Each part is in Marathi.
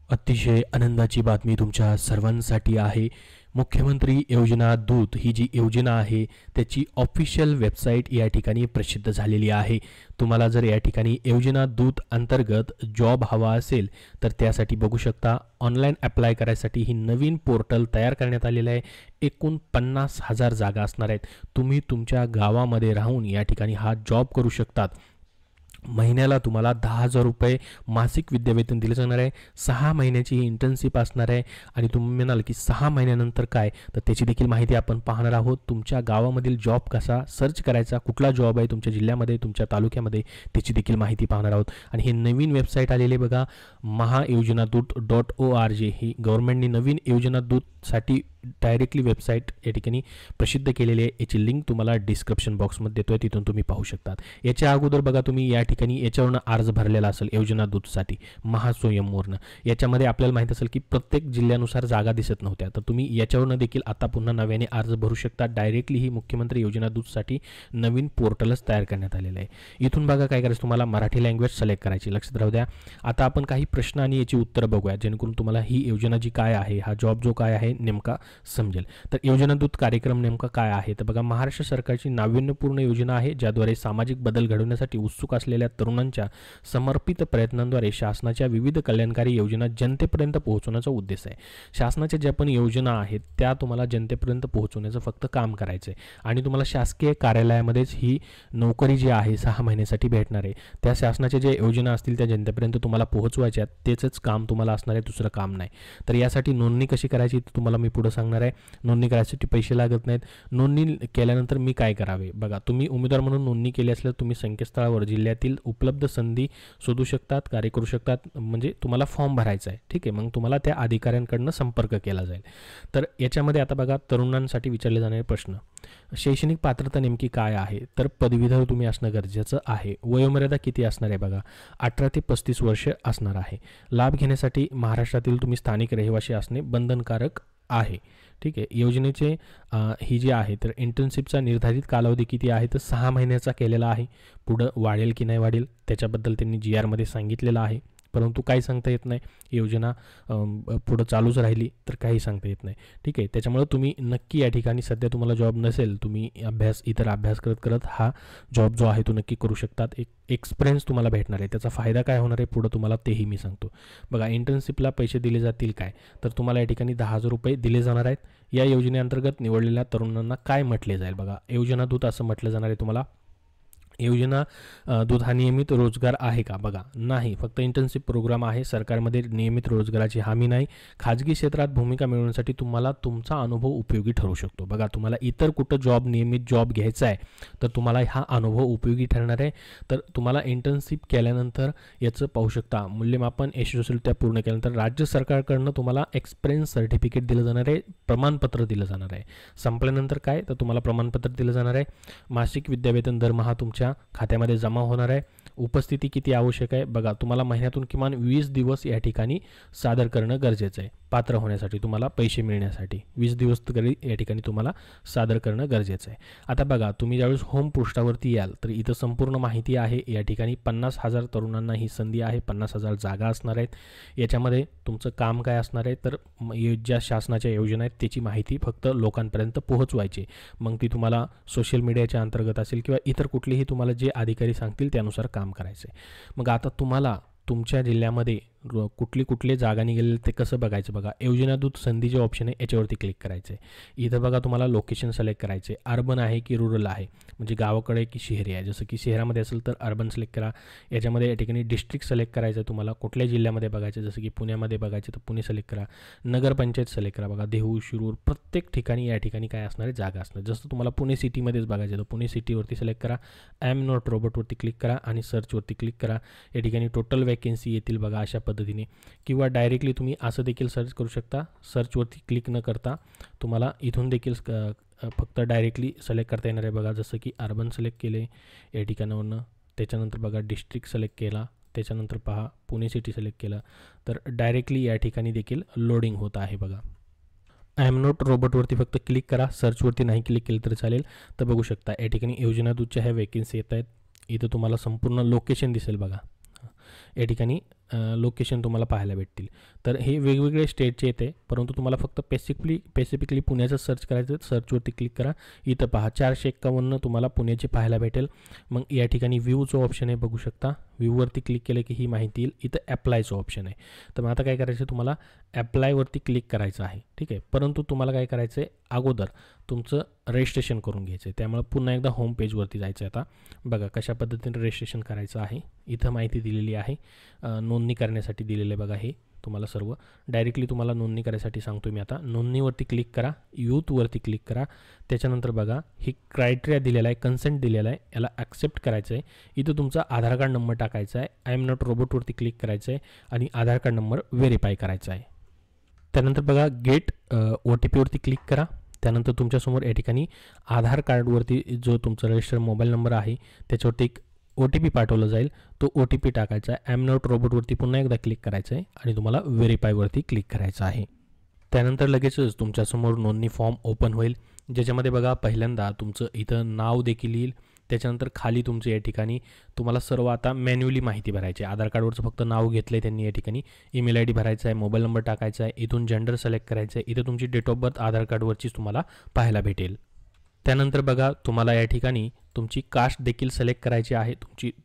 अतिशय आनंदाची बातमी तुमच्या सर्वांसाठी आहे. मुख्यमंत्री योजना दूत ही जी योजना आहे त्याची ऑफिशियल वेबसाईट या ठिकाणी प्रसिद्ध झालेली आहे. तुम्हाला जर या ठिकाणी योजना दूत अंतर्गत जॉब हवा असेल तर त्यासाठी बघू शकता ऑनलाईन अप्लाय करायसाठी ही नवीन पोर्टल तयार करण्यात आलेलं आहे. एकूण 50,000 जागा असणार आहेत. तुम्ही तुमच्या गावामध्ये राहून या ठिकाणी हा जॉब करू शकतात. महिन्याला तुम्हाला 10,000 रुपये मासिक विद्यावेतन दिले जाणार आहे. 6 महिन्याची ही इंटर्नशिप असणार आहे. आणि तुम्ही म्हणाल की 6 महिन्यानंतर काय, तर त्याची देखील माहिती आपण पाहणार आहोत. तुमच्या गावामधील जॉब कसा सर्च करायचा, कुठला जॉब आहे तुमच्या जिल्ह्यामध्ये, तुमच्या तालुक्यामध्ये, त्याची देखील माहिती पाहणार आहोत. आणि हे नवीन वेबसाईट आलेली बघा, महायोजनादूत.org ही गव्हर्नमेंटनी नवीन योजना दूतसाठी डायरेक्टली वेबसाईट या ठिकाणी प्रसिद्ध केलेली आहे. याची लिंक तुम्हाला डिस्क्रिप्शन बॉक्समध्ये देतोय, तिथून तुम्ही पाहू शकतात. याच्या अगोदर बघा तुम्ही या ठिकाणी याच्यावरनं अर्ज भरलेला असेल योजना दूतसाठी महास्वयंवरनं. याच्यामध्ये आपल्याला माहिती असेल की प्रत्येक जिल्ह्यानुसार जागा दिसत नव्हत्या, तर तुम्ही याच्यावरनं देखील आता पुन्हा नव्याने अर्ज भरू शकता. डायरेक्टली ही मुख्यमंत्री योजना दूतसाठी नवीन पोर्टलच तयार करण्यात आलेलं आहे. इथून बघा काय करायचं, तुम्हाला मराठी लँग्वेज सिलेक्ट करायची. लक्षात राहू द्या. आता आपण काही प्रश्न आणि याची उत्तरं बघूया, जेणेकरून तुम्हाला ही योजना जी काय आहे, हा जॉब जो काय आहे नेमका समजेल. तर योजना दूत कार्यक्रम नेमका काय आहे, तर बघा, महाराष्ट्र सरकारची नाविन्यपूर्ण योजना आहे ज्याद्वारे सामाजिक बदल घडवण्यासाठी उत्सुक असलेल्या तरुणांच्या समर्पित प्रयत्नांद्वारे शासनाच्या विविध कल्याणकारी योजना जनतेपर्यंत पोहोचवण्याचा उद्देश आहे. शासनाच्या ज्या पण योजना आहेत त्या तुम्हाला जनतेपर्यंत पोहोचवण्याचं फक्त काम करायचं आहे. आणि तुम्हाला शासकीय कार्यालयामध्येच ही नोकरी जी आहे 6 महिन्यासाठी भेटणार आहे. त्या शासनाच्या ज्या योजना असतील त्या जनतेपर्यंत तुम्हाला पोहोचवायच्या, त्याचंच काम तुम्हाला असणार आहे, दुसरं काम नाही. तर यासाठी नोंदणी कशी करायची तुम्हाला मी पुढे सांगणार आहे. नोंदणी करायसाठी पैसे लागत नाहीत. नोंदणी केल्यानंतर मी काय करावे, बघा, तुम्ही उमेदवार म्हणून नोंदणी केली असल्यास तुम्ही संकेतस्थळावर जिल्ह्यातील उपलब्ध संधी शोधू शकतात, कार्य करू शकतात. म्हणजे तुम्हाला फॉर्म भरायचा आहे, ठीक आहे. मग तुम्हाला त्या अधिकाऱ्यांकडून संपर्क केला जाईल. तर याच्यामध्ये आता बघा, तरुणांसाठी विचारले जाणारे प्रश्न. शैक्षणिक पात्रता नेमकी काय आहे, तर पदवीधर तुम्ही असणं गरजेचं आहे. वयोमर्यादा किती असणार आहे, बघा, 18 ते 35 वर्ष असणार आहे. लाभ घेण्यासाठी महाराष्ट्रातील तुम्ही स्थानिक रहिवासी असणे बंधनकारक आहे, ठीक आहे. योजनेचे ही जी आहे तर इंटर्नशिपचा निर्धारित कालावधी किती आहे, तर 6 महिन्याचा केलेला आहे. पुढं वाढेल की नाही वाढेल त्याच्याबद्दल त्यांनी GR मध्ये सांगितलेलं आहे, परंतु काही सांगता येत नाही. योजना पुढं चालूच राहिली तर काही सांगता येत नाही, ठीक आहे. त्याच्यामुळे तुम्ही नक्की या ठिकाणी सध्या तुम्हाला जॉब नसेल, तुम्ही इतर अभ्यास करत करत हा जॉब जो आहे तो नक्की करू शकतात. एक एक्सपिरियन्स तुम्हाला भेटणार आहे. त्याचा फायदा काय होणार आहे पुढं तुम्हाला तेही मी सांगतो. बघा, इंटर्नशिपला पैसे दिले जातील काय, तर तुम्हाला या ठिकाणी 10,000 रुपये दिले जाणार आहेत. या योजनेअंतर्गत निवडलेल्या तरुणांना काय म्हटले जाईल, बघा, योजना दूत असं म्हटलं जाणार आहे तुम्हाला. योजना दूत हा नियमित रोजगार आहे का, बघा, नाही, फक्त इंटर्नशिप प्रोग्राम आहे. सरकारमध्ये नियमित रोजगाराची हमी नाही. खाजगी क्षेत्रात भूमिका मिळवण्यासाठी तुम्हाला तुमचा अनुभव उपयोगी ठरू शकतो. बघा, तुम्हाला इतर कुठं नियमित जॉब घ्यायचा आहे तर तुम्हाला हा अनुभव उपयोगी ठरणार आहे. तर तुम्हाला इंटर्नशिप केल्यानंतर याचं पाहू शकता मूल्यमापन यशस्वीरित्या पूर्ण केल्यानंतर राज्य सरकारकडनं तुम्हाला एक्सपिरियन्स सर्टिफिकेट दिलं जाणार आहे, प्रमाणपत्र दिलं जाणार आहे. संपल्यानंतर काय, तर तुम्हाला प्रमाणपत्र दिलं जाणार आहे. मासिक विद्यावेतन दरमहा तुमच्या खात्यामध्ये जमा होणार आहे. उपस्थिती किती आवश्यक आहे, बघा, तुम्हाला महिन्यातून किमान 20 दिवस या ठिकाणी सादर करणं गरजेचं आहे. पात्र होण्यासाठी तुम्हाला पैसे मिळण्यासाठी 20 दिवस तरी या ठिकाणी तुम्हाला सादर करणं गरजेचं आहे. आता बघा, तुम्ही ज्यावेळेस होम पृष्ठावरती याल तर इथं संपूर्ण माहिती आहे. या ठिकाणी 50,000 तरुणांना ही संधी आहे. 50,000 जागा असणार आहेत. याच्यामध्ये तुमचं काम काय असणार आहे, तर ज्या शासनाच्या योजना आहेत त्याची माहिती फक्त लोकांपर्यंत पोहोचवायची. मग ती तुम्हाला सोशल मीडियाच्या अंतर्गत असेल किंवा इतर कुठलीही तुम्हाला जे अधिकारी सांगतील त्यानुसार काम करायचं आहे. मग आता तुम्हाला तुमच्या जिल्ह्यामध्ये कुठले जागा निघालेले ते कसं बघायचं, बघा, योजना दूत संधी जे ऑप्शन आहे याच्यावरती क्लिक करायचं आहे. इथं बघा तुम्हाला लोकेशन सिलेक्ट करायचं आहे. अर्बन आहे की रुरल आहे, म्हणजे गावाकडे की शहरी आहे. जसं की शहरामध्ये असेल तर अर्बन सिलेक्ट करा. याच्यामध्ये या ठिकाणी डिस्ट्रिक्ट सिलेक्ट करायचं आहे. तुम्हाला कुठल्या जिल्ह्यामध्ये बघायचं, जसं की पुण्यामध्ये बघायचं तर पुणे सिलेक्ट करा. नगरपंचायत सिलेक्ट करा. बघा, देहू, शिरूर, प्रत्येक ठिकाणी या ठिकाणी काय असणार आहे, जागा असणार. जसं तुम्हाला पुणे सिटीमध्येच बघायचं तर पुणे सिटीवरती सिलेक्ट करा. नॉट रोबोटवरती क्लिक करा आणि सर्चवरती क्लिक करा. या ठिकाणी टोटल वॅकेन्सी येतील बघा अशा पद्धतीने, किंवा डायरेक्टली तुम्ही असं देखील सर्च करू शकता. सर्चवरती क्लिक न करता तुम्हाला इथून देखील फक्त डायरेक्टली सिलेक्ट करता येणार आहे. बघा, जसं की अर्बन सिलेक्ट केले या ठिकाणावरनं, त्याच्यानंतर बघा डिस्ट्रिक्ट सिलेक्ट केला, त्याच्यानंतर पहा पुणे सिटी सिलेक्ट केलं तर डायरेक्टली या ठिकाणी देखील लोडिंग होत आहे. बघा, नॉट रोबोटवरती फक्त क्लिक करा. सर्चवरती नाही क्लिक केलं तरी चालेल. तर बघू शकता या ठिकाणी योजना दूतच्या ह्या वॅकेन्सी येत आहेत. इथं तुम्हाला संपूर्ण लोकेशन दिसेल. बघा, या ठिकाणी लोकेशन तुम्हाला पाहायला भेटतील. तर हे वेगवेगळे स्टेटचे येते, परंतु तुम्हाला फक्त स्पेसिफिकली पुण्याचं सर्च करायचं. सर्चवरती क्लिक करा. इथं पहा 451 तुम्हाला पुण्याची पाहायला भेटेल. मग या ठिकाणी व्ह्यूचं ऑप्शन आहे, बघू शकता. व्ह्यूवरती क्लिक केलं की ही माहिती येईल. इथं ॲप्लायचं ऑप्शन आहे. तर मग आता काय करायचं, तुम्हाला ॲप्लायवरती क्लिक करायचं आहे, ठीक आहे. परंतु तुम्हाला काय करायचं आहे, अगोदर तुमचं रजिस्ट्रेशन करून घ्यायचं आहे. त्यामुळे पुन्हा एकदा होम पेजवरती जायचं आहे. आता बघा कशा पद्धतीने रजिस्ट्रेशन करायचं आहे. इथं माहिती दिलेली आहे, नोंदणी करण्यासाठी दिलेलं आहे बघा. हे तुम्हाला सर्व डायरेक्टली तुम्हाला नोंदणी करायसाठी सांगतो मी. आता नोंदणीवरती क्लिक करा, यूथवरती क्लिक करा. त्याच्यानंतर बघा ही क्रायटेरिया दिलेला आहे, कन्सेंट दिलेला आहे, याला ॲक्सेप्ट करायचं आहे. इथं तुमचा आधार कार्ड नंबर टाकायचा आहे. आय एम नॉट रोबोटवरती क्लिक करायचं आहे आणि आधार कार्ड नंबर व्हेरीफाय करायचा आहे. त्यानंतर बघा गेट OTPवरती क्लिक करा. त्यानंतर तुमच्यासमोर या ठिकाणी आधार कार्डवरती जो तुमचा रजिस्टर्ड मोबाईल नंबर आहे त्याच्यावरती एक OTP पाठवलं जाईल. तो OTP टाकायचा आहे. आय एम नॉट रोबोटवरती पुन्हा एकदा क्लिक करायचं आहे आणि तुम्हाला व्हेरीफायवरती क्लिक करायचं आहे. त्यानंतर लगेचच तुमच्यासमोर नोंदणी फॉर्म ओपन होईल, ज्याच्यामध्ये बघा पहिल्यांदा तुमचं इथं नाव देखील येईल. त्याच्यानंतर खाली तुमचं या ठिकाणी तुम्हाला सर्व आता मॅन्युअली माहिती भरायची आहे. आधार कार्डवरचं फक्त नाव घेतलं आहे त्यांनी, या ठिकाणी ईमेल ID भरायचा आहे, मोबाईल नंबर टाकायचा आहे, इथून जेंडर सिलेक्ट करायचं आहे. इथं तुमची डेट ऑफ बर्थ आधार कार्डवरचीच तुम्हाला पाहायला भेटेल. त्यानंतर बघा तुम्हाला या ठिकाणी तुमची कास्ट देखील सिलेक्ट करायची आहे.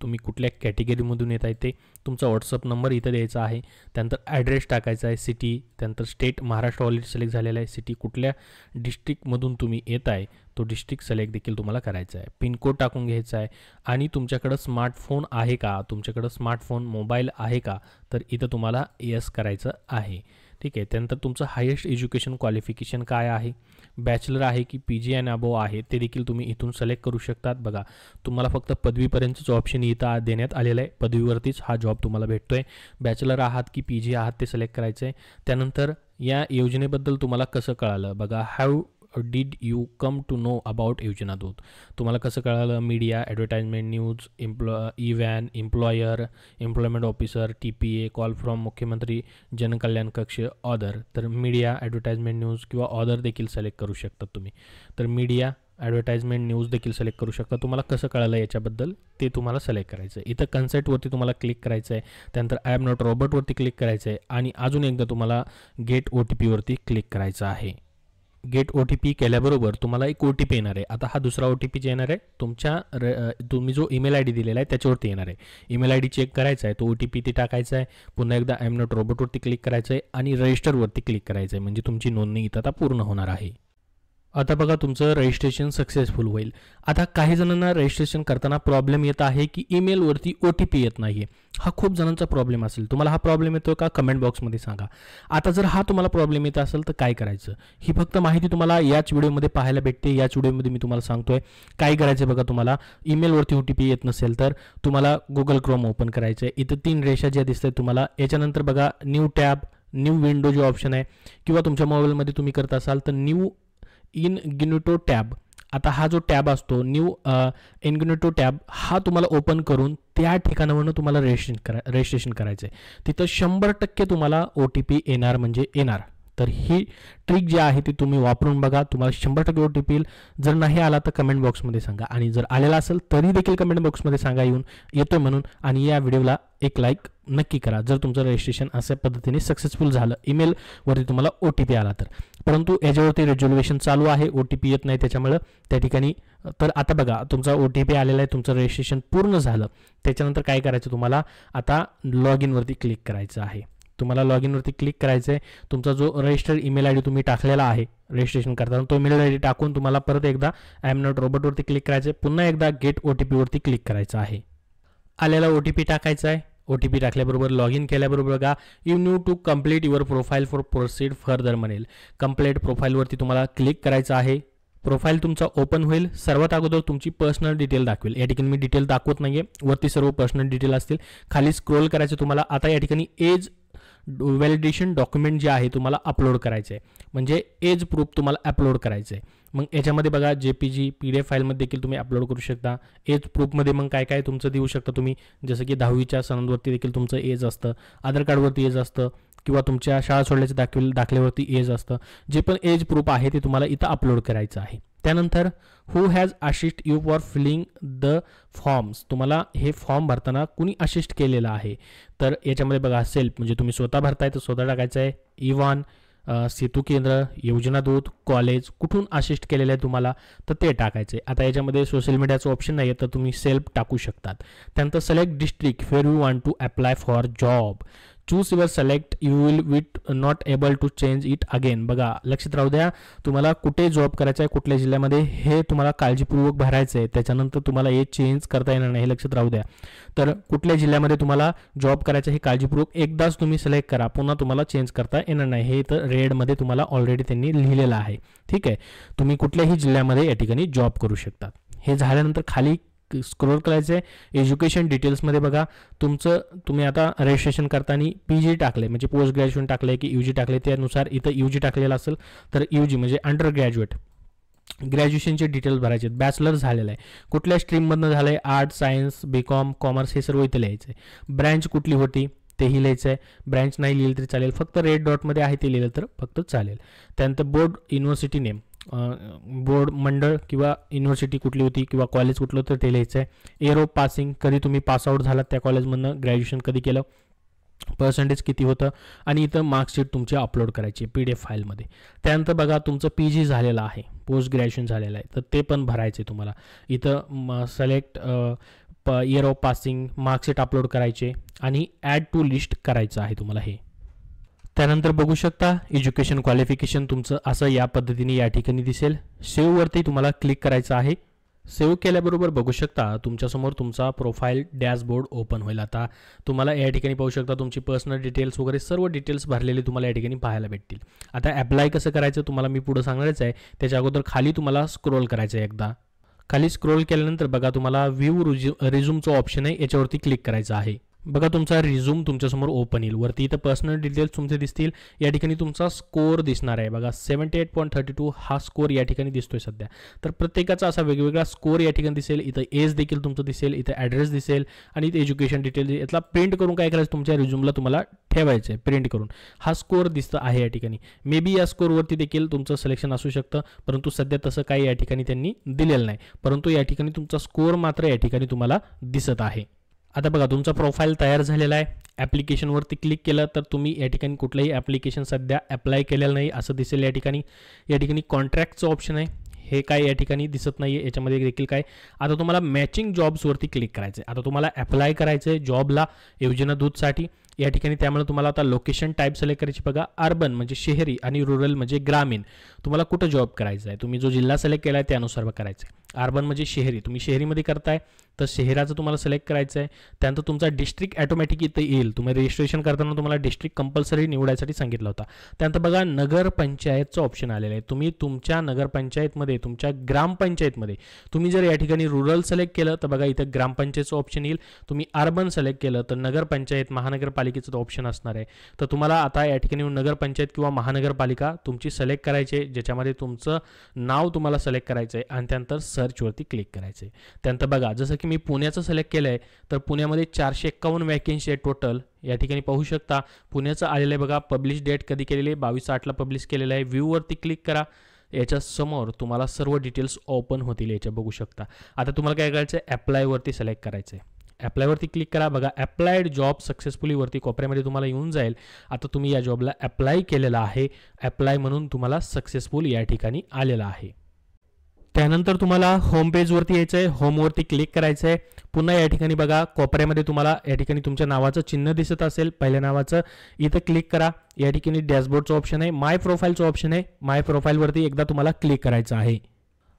तुम्ही कुठल्या कॅटेगरीमधून येत आहे ते. तुमचा व्हॉट्सअप नंबर इथं द्यायचा आहे. त्यानंतर ॲड्रेस टाकायचा आहे, सिटी. त्यानंतर स्टेट महाराष्ट्र ऑलरेडी सिलेक्ट झालेला आहे. सिटी कुठल्या डिस्ट्रिक्टमधून तुम्ही येत आहे तो डिस्ट्रिक्ट सिलेक्ट देखील तुम्हाला करायचा आहे. पिनकोड टाकून घ्यायचा आहे. आणि तुमच्याकडं स्मार्टफोन आहे का, तुमच्याकडं स्मार्टफोन मोबाईल आहे का, तर इथं तुम्हाला येस करायचं आहे, ठीक आहे. त्यानंतर तुमचं हायेस्ट एज्युकेशन क्वालिफिकेशन काय आहे, बॅचलर आहे की PG अँड अबोव आहे, ते देखील तुम्ही इथून सिलेक्ट करू शकतात. बघा तुम्हाला फक्त पदवीपर्यंतचं ऑप्शन इथं देण्यात आलेलं आहे. पदवीवरतीच हा जॉब तुम्हाला भेटतो आहे. बॅचलर आहात की PG आहात ते सिलेक्ट करायचं आहे. त्यानंतर या योजनेबद्दल तुम्हाला कसं कळालं, बघा how did you come to know about योजना दूत, तुम्हाला कसं कळालं. Media, advertisement, news, even, employer, employment officer, TPA, call from मुख्यमंत्री जनकल्याण कक्ष, ऑदर. तर मीडिया, ॲडव्हर्टाइजमेंट, न्यूज किंवा ऑदर देखील सिलेक्ट करू शकतात तुम्ही. तर मीडिया, ॲडव्हर्टाइजमेंट, न्यूज देखील सिलेक्ट करू शकता. तुम्हाला कसं कळालं याच्याबद्दल ते तुम्हाला सिलेक्ट करायचं आहे. इथं कन्सेंटवरती तुम्हाला क्लिक करायचं आहे. त्यानंतर आय एम नॉट रोबोटवरती क्लिक करायचं आहे आणि अजून एकदा तुम्हाला गेट OTPवरती क्लिक करायचं आहे. गेट OTP केल्याबरोबर तुम्हाला एक OTP येणार आहे. आता हा दुसरा OTP जे येणार आहे तुम्ही जो ईमेल ID दिलेला आहे त्याच्यावरती येणार आहे. ईमेल ID चेक करायचा आहे, तो OTP ते टाकायचा आहे. पुन्हा एकदा आय एम नॉट रोबोटवरती क्लिक करायचं आहे आणि रजिस्टरवरती क्लिक करायचं आहे. म्हणजे तुमची नोंदणी इथं आता पूर्ण होणार आहे. आता बघा तुमचं रजिस्ट्रेशन सक्सेसफुल होईल. आता काही जणांना रजिस्ट्रेशन करताना प्रॉब्लेम येत आहे की ईमेलवरती OTP येत नाही आहे. हा खूप जणांचा प्रॉब्लेम असेल. तुम्हाला हा प्रॉब्लेम येतो का, कमेंट बॉक्समध्ये सांगा. आता जर हा तुम्हाला प्रॉब्लेम येत असेल तर काय करायचं, ही फक्त माहिती तुम्हाला याच व्हिडिओमध्ये पाहायला भेटते. याच व्हिडिओमध्ये मी तुम्हाला सांगतोय काय करायचं. बघा तुम्हाला ईमेलवरती OTP येत नसेल तर तुम्हाला गुगल क्रोम ओपन करायचं आहे. इथं 3 रेषा ज्या दिसत आहेत तुम्हाला, याच्यानंतर बघा न्यू टॅब, न्यू विंडो जो ऑप्शन आहे, किंवा तुमच्या मोबाईलमध्ये तुम्ही करत असाल तर न्यू इनग्निटो टॅब. आता हा जो टॅब असतो न्यू इनग्निटो टॅब, हा तुम्हाला ओपन करून त्या ठिकाणावरून तुम्हाला रजिस्ट्रेशन करायचं आहे. तिथं 100% तुम्हाला OTP येणार म्हणजे येणार. तर ही ट्रिक जी आहे ती तुम्ही वापरून बघा, तुम्हाला 100% OTP येईल. जर नाही आला तर कमेंट बॉक्समध्ये सांगा, आणि जर आलेला असेल तरी देखील कमेंट बॉक्समध्ये सांगा येतोय म्हणून, आणि या व्हिडिओला एक लाईक नक्की करा जर तुमचं रजिस्ट्रेशन अशा पद्धतीने सक्सेसफुल झालं, ईमेलवरती तुम्हाला OTP आला तर. परंतु याच्यावरती रेजोल्युशन चालू आहे, OTP येत नाही त्याच्यामुळं त्या ठिकाणी. तर आता बघा तुमचा OTP आलेला आहे, तुमचं रजिस्ट्रेशन पूर्ण झालं. त्याच्यानंतर काय करायचं, तुम्हाला आता लॉग इनवरती क्लिक करायचं आहे. तुम्हाला लॉग इनवरती क्लिक करायचं आहे. तुमचा जो रजिस्टर्ड ईमेल ID तुम्ही टाकलेला आहे रजिस्ट्रेशन करताना, तो ईमेल ID टाकून तुम्हाला परत एकदा आय एम नॉट रोबोटवरती क्लिक करायचं आहे. पुन्हा एकदा गेट OTPवरती क्लिक करायचं आहे. आलेला OTP टाकायचा आहे. OTP टाकल्याबरोबर लॉग इन केल्याबरोबर बघा you need to complete your profile for proceed further म्हणेल. कम्प्लीट प्रोफाईलवरती तुम्हाला क्लिक करायचं आहे. प्रोफाईल तुमचा ओपन होईल. सर्वात अगोदर तुमची पर्सनल डिटेल दाखवेल. या ठिकाणी मी डिटेल दाखवत नाहीये, वरती सर्व पर्सनल डिटेल असतील. खाली स्क्रोल करायचं तुम्हाला. आता या ठिकाणी एज व्हॅलिडेशन डॉक्युमेंट जे आहे तुम्हाला अपलोड करायचं आहे, म्हणजे एज प्रूफ तुम्हाला अपलोड करायचं आहे. मग याच्यामध्ये बघा JPG PDF फाईलमध्ये देखील तुम्ही अपलोड करू शकता. एज प्रूफमध्ये मग काय काय तुमचं देऊ शकता तुम्ही, जसं की 10वीच्या सनदवरती देखील तुमचं एज असतं, आधार कार्डवरती एज असतं, किंवा तुमच्या शाळा सोडल्याच्या दाखल्यावरती एज असतं. जे पण एज प्रूफ आहे ते तुम्हाला इथं अपलोड करायचं आहे. त्यानंतर who has assist you for filling the forms, तुम्हाला हे फॉर्म भरताना कुणी असिस्ट केलेलं आहे. तर याच्यामध्ये बघा सेल्फ म्हणजे तुम्ही स्वतः भरताय तर स्वतः टाकायचं आहे. इव्हान, सेतू केंद्र, योजना दूत, कॉलेज, कुठून असिस्ट केलेलं आहे तुम्हाला तर ते टाकायचे. आता याच्यामध्ये सोशल मीडियाचं ऑप्शन नाही आहे तर तुम्ही सेल्फ टाकू शकतात. त्यानंतर select district where you want to apply for job, choose your select, you will with not able to change it again. बघा लक्षात राहू द्या, तुम्हाला कुठे जॉब करायचा आहे कुठल्या जिल्ह्यामध्ये हे तुम्हाला काळजीपूर्वक भरायचं आहे. त्याच्यानंतर तुम्हाला हे चेंज करता येणार नाही हे लक्षात राहू द्या. तर कुठल्या जिल्ह्यामध्ये तुम्हाला जॉब करायचं हे काळजीपूर्वक एकदाच तुम्ही सिलेक्ट करा, पुन्हा तुम्हाला चेंज करता येणार नाही. हे तर रेडमध्ये तुम्हाला ऑलरेडी त्यांनी लिहिलेलं आहे. ठीक आहे, तुम्ही कुठल्याही जिल्ह्यामध्ये या ठिकाणी जॉब करू शकता. हे झाल्यानंतर खाली स्क्रोल करायचं आहे. एज्युकेशन डिटेल्समध्ये बघा तुम्ही आता रजिस्ट्रेशन करताना PG टाकले म्हणजे पोस्ट ग्रॅज्युएशन टाकले की UG टाकले, त्यानुसार इथं UG टाकलेलं असेल तर UG म्हणजे अंडर ग्रॅज्युएट, ग्रॅज्युएशनचे डिटेल्स भरायचे. बॅचलर झालेलं आहे, कुठल्या स्ट्रीममधनं झालं आहे, आर्ट, सायन्स, BCom, कॉमर्स हे सर्व इथे लिहायचं आहे. ब्रँच कुठली होती तेही लिहायचं आहे. ब्रँच नाही लिहिलं तरी चालेल, फक्त रेड डॉटमध्ये आहे ते लिहिलं तर फक्त चालेल. त्यानंतर बोर्ड, युनिव्हर्सिटी नेम, बोर्ड, मंडळ किंवा युनिव्हर्सिटी कुठली होती किंवा कॉलेज कुठलं तर ते लिहायचं आहे. एरो पासिंग, कधी तुम्ही पासआउट झालात त्या कॉलेजमधनं, ग्रॅज्युएशन कधी केलं, पर्सेंटेज किती होतं आणि इथं मार्कशीट तुमची अपलोड करायची PDF फाईलमध्ये. त्यानंतर बघा तुमचं PG झालेलं आहे, पोस्ट ग्रॅज्युएशन झालेलं आहे तर ते पण भरायचे तुम्हाला. इथं select year of passing, marksheet upload करायचे आणि ॲड टू लिस्ट करायचं आहे तुम्हाला हे. त्यानंतर बघू शकता एज्युकेशन क्वालिफिकेशन तुमचं असं या पद्धतीने या ठिकाणी दिसेल. सेव्हवरती तुम्हाला क्लिक करायचं आहे. सेव्ह केल्याबरोबर बघू शकता तुमच्यासमोर तुमचा प्रोफाईल डॅशबोर्ड ओपन होईल. आता तुम्हाला या ठिकाणी पाहू शकता तुमची पर्सनल डिटेल्स वगैरे सर्व डिटेल्स भरलेले तुम्हाला या ठिकाणी पाहायला भेटतील. आता अप्लाय कसं करायचं तुम्हाला मी पुढे सांगणारच आहे. त्याच्या अगोदर खाली तुम्हाला स्क्रोल करायचं आहे. एकदा खाली स्क्रोल केल्यानंतर बघा तुम्हाला व्ह्यू रिझ्यूमचं ऑप्शन आहे, याच्यावरती क्लिक करायचं आहे. बघा तुमचा रिझ्यूम तुमच्यासमोर ओपन येईल. वरती इथं पर्सनल डिटेल्स तुमचे दिसतील. या ठिकाणी तुमचा स्कोअर दिसणार आहे बघा 78.32 हा स्कोअर या ठिकाणी दिसतोय सध्या. तर प्रत्येकाचा असा वेगवेगळा स्कोअर या ठिकाणी दिसेल. इथं एज देखील तुमचं दिसेल, इथं ॲड्रेस दिसेल आणि इथे एज्युकेशन डिटेल्स. यातला प्रिंट करून काय करायचं तुमच्या रिझ्यूमला तुम्हाला ठेवायचं आहे. प्रिंट करून हा स्कोअर दिसतं आहे या ठिकाणी. मे बी या स्कोअरवरती देखील तुमचं सिलेक्शन असू शकतं, परंतु सध्या तसं काही या ठिकाणी त्यांनी दिलेलं नाही. परंतु या ठिकाणी तुमचा स्कोअर मात्र या ठिकाणी तुम्हाला दिसत आहे. आता बघा तुमचा प्रोफाईल तयार झालेला आहे. ॲप्लिकेशनवरती क्लिक केलं तर तुम्ही या ठिकाणी कुठलंही ॲप्लिकेशन सध्या अप्लाय केलेलं नाही असं दिसेल. या ठिकाणी कॉन्ट्रॅक्टचं ऑप्शन आहे, हे काय या ठिकाणी दिसत नाही आहे. याच्यामध्ये देखील काय, आता तुम्हाला मॅचिंग जॉब्सवरती क्लिक करायचं आहे. आता तुम्हाला अप्लाय करायचं आहे जॉबला योजना दूतसाठी या ठिकाणी. त्यामुळे तुम्हाला आता लोकेशन टाईप सिलेक्ट करायची. बघा अर्बन म्हणजे शहरी आणि रुरल म्हणजे ग्रामीण. तुम्हाला कुठं जॉब करायचा आहे, तुम्ही जो जिल्हा सिलेक्ट केला आहे त्यानुसार करायचं आहे. अर्बन म्हणजे शहरी, तुम्ही शहरीमध्ये करताय तर शहराचं तुम्हाला सिलेक्ट करायचं आहे. त्यानंतर तुमचा डिस्ट्रिक्ट ऑटोमॅटिक इथं येईल. तुम्ही रजिस्ट्रेशन करताना तुम्हाला डिस्ट्रिक्ट कंपल्सरी निवडायसाठी सांगितलं होता. त्यानंतर बघा नगरपंचायतचं ऑप्शन आलेलं आहे. तुम्ही तुमच्या नगरपंचायतमध्ये, तुमच्या ग्रामपंचायतमध्ये तुम्ही जर या ठिकाणी रुरल सिलेक्ट केलं तर बघा इथं ग्रामपंचायतचं ऑप्शन येईल. तुम्ही अर्बन सिलेक्ट केलं तर नगरपंचायत, महानगरपालिकेचं ऑप्शन असणार आहे. तर तुम्हाला आता या ठिकाणी नगरपंचायत किंवा महानगरपालिका तुमची सिलेक्ट करायची आहे, ज्याच्यामध्ये तुमचं नाव तुम्हाला सिलेक्ट करायचं आहे आणि त्यानंतर सर्चवरती क्लिक करायचं आहे. त्यानंतर बघा जसं की मी पुण्याचं सिलेक्ट केलं आहे तर पुण्यामध्ये 451 वॅकेन्सी आहे टोटल. या ठिकाणी पाहू शकता पुण्याचं आलेलं आहे बघा. पब्लिश डेट कधी केलेली आहे 22/8ला पब्लिश केलेलं आहे. व्ह्यूवरती क्लिक करा. याच्या समोर तुम्हाला सर्व डिटेल्स ओपन होतील. याच्या बघू शकता. आता तुम्हाला काय करायचं आहे, अप्लायवरती सिलेक्ट करायचं आहे. अप्लायवरती क्लिक करा. बघा अप्लाइड जॉब सक्सेसफुली वरती कोपऱ्यामध्ये तुम्हाला येऊन जाईल. आता तुम्ही या जॉबला अप्लाय केलेला आहे, अप्लाय म्हणून तुम्हाला सक्सेसफुल या ठिकाणी आलेला आहे. त्यानंतर तुम्हाला होम पेजवरती यायचं आहे. होमवरती क्लिक करायचं आहे. पुन्हा या ठिकाणी बघा कोपऱ्यामध्ये तुम्हाला या ठिकाणी तुमच्या नावाचं चिन्ह दिसत असेल, पहिल्या नावाचं. इथं क्लिक करा. या ठिकाणी डॅशबोर्डचं ऑप्शन आहे, माय प्रोफाईलचं ऑप्शन आहे. माय प्रोफाईलवरती एकदा तुम्हाला क्लिक करायचं आहे.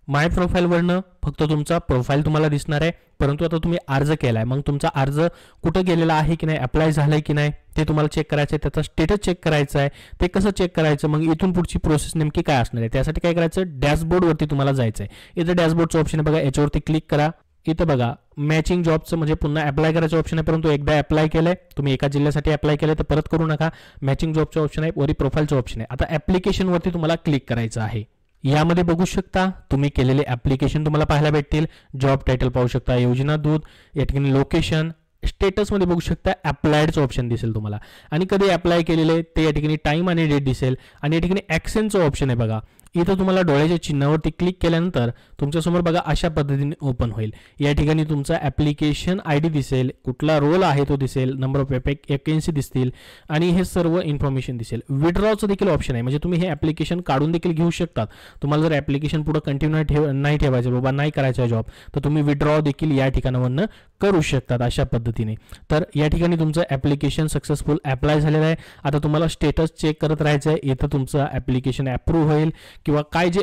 माय प्रोफाईलवरनं फक्त तुमचा प्रोफाईल तुम्हाला दिसणार आहे, परंतु आता तुम्ही अर्ज केला आहे, मग तुमचा अर्ज कुठं गेलेला आहे की नाही, अप्लाय झाला आहे की नाही ते तुम्हाला चेक करायचं आहे. त्याचा स्टेटस चेक करायचा आहे. ते कसं चेक करायचं, मग इथून पुढची प्रोसेस नेमकी काय असणार आहे, त्यासाठी काय करायचं, डॅशबोर्डवरती तुम्हाला जायचं आहे. इथं डॅशबोर्डचं ऑप्शन आहे बघा, याच्यावरती क्लिक करा. इथं बघा मॅचिंग जॉबचं म्हणजे पुन्हा अप्लाय करायचं ऑप्शन आहे, परंतु एकदा अप्लाय केलंय तुम्ही, एका जिल्ह्यासाठी अप्लाय केलंय तर परत करू नका. मॅचिंग जॉबचं ऑप्शन आहे, वरी प्रोफाईलचं ऑप्शन आहे. आता ॲप्लिकेशनवरती तुम्हाला क्लिक करायचं आहे. यामध्ये बघू शकता तुम्ही केलेले ॲप्लिकेशन तुम्हाला पाहायला भेटतील. जॉब टायटल पाहू शकता, योजना दूत. या ठिकाणी लोकेशन, स्टेटसमध्ये बघू शकता अप्लायडचं ऑप्शन दिसेल तुम्हाला, आणि कधी अप्लाय केलेले ते या ठिकाणी टाईम आणि डेट दिसेल. आणि या ठिकाणी ॲक्सेंटचं ऑप्शन आहे बघा. इथं तुम्हाला डोळ्याच्या चिन्हावरती क्लिक केल्यानंतर तुमच्यासमोर बघा अशा पद्धतीने ओपन होईल. या ठिकाणी तुमचा ॲप्लिकेशन ID दिसेल, कुठला रोल आहे तो दिसेल, नंबर ऑफ वेकेन्सी दिसतील आणि हे सर्व इन्फॉर्मेशन दिसेल. विड्रॉचं देखील ऑप्शन आहे, म्हणजे तुम्ही हे ॲप्लिकेशन काढून देखील घेऊ शकतात. तुम्हाला जर ॲप्लिकेशन पुढे कंटिन्यू नाही ठेवायचं, बाबा नाही करायचा जॉब, तर तुम्ही विड्रॉ देखील या ठिकाणावरनं करू शकतात अशा पद्धतीने. तर या ठिकाणी तुमचं ॲप्लिकेशन सक्सेसफुल अप्लाय झालेलं आहे. आता तुम्हाला स्टेटस चेक करत राहायचं आहे. इथं तुमचं ॲप्लिकेशन अप्रूव्ह होईल किंवा काय जे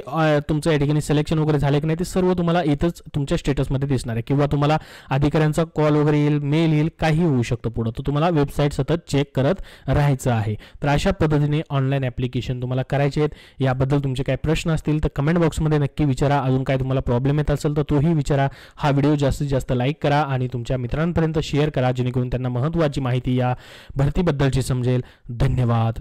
तुमचं या ठिकाणी सिलेक्शन वगैरे झाले की नाही ते सर्व तुम्हाला इथंच तुमच्या स्टेटसमध्ये दिसणार आहे. किंवा तुम्हाला अधिकाऱ्यांचा कॉल वगैरे येईल, मेल येईल, काही होऊ शकतं पुढं. तर तुम्हाला वेबसाईट सतत चेक करत राहायचं आहे. तर अशा पद्धतीने ऑनलाईन ॲप्लिकेशन तुम्हाला करायचे आहेत. याबद्दल तुमचे काही प्रश्न असतील तर कमेंट बॉक्समध्ये नक्की विचारा. अजून काय तुम्हाला प्रॉब्लेम येत असेल तर तोही विचारा. हा व्हिडिओ जास्तीत जास्त लाईक करा आणि तुमच्या मित्रांपर्यंत शेअर करा, जेणेकरून त्यांना महत्त्वाची माहिती या भरतीबद्दलची समजेल. धन्यवाद.